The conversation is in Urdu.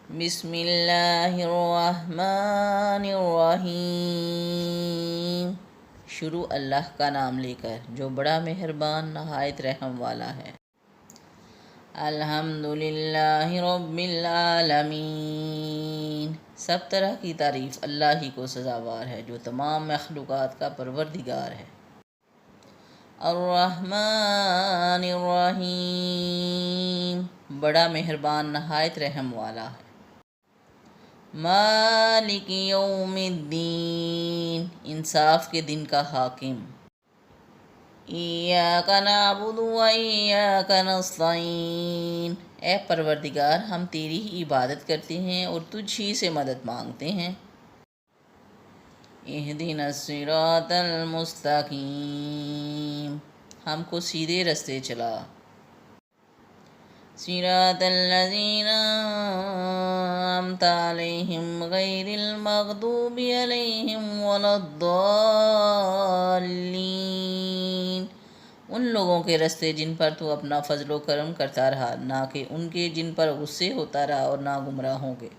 بسم اللہ الرحمن الرحیم۔ شروع اللہ کا نام لے کر جو بڑا مہربان نہایت رحم والا ہے۔ الحمدللہ رب العالمین، سب طرح کی تعریف اللہ ہی کو سزاوار ہے جو تمام مخلوقات کا پروردگار ہے۔ الرحمن الرحیم، بڑا مہربان نہایت رحم والا ہے۔ مالک یوم الدین، انصاف کے دن کا حاکم۔ ایاک نعبد و ایاک نستعین، اے پروردگار ہم تیری ہی عبادت کرتے ہیں اور تجھ ہی سے مدد مانگتے ہیں۔ اہدنا الصراط المستقیم، ہم کو سیدھے رستے چلا۔ صراط الذین انعمت علیہم غیر المغضوب علیہم ولا الضالین، ان لوگوں کے رستے جن پر تو اپنا فضل و کرم کرتا رہا، نہ کہ ان کے جن پر غصے ہوتا رہا اور نہ گمراہوں کے۔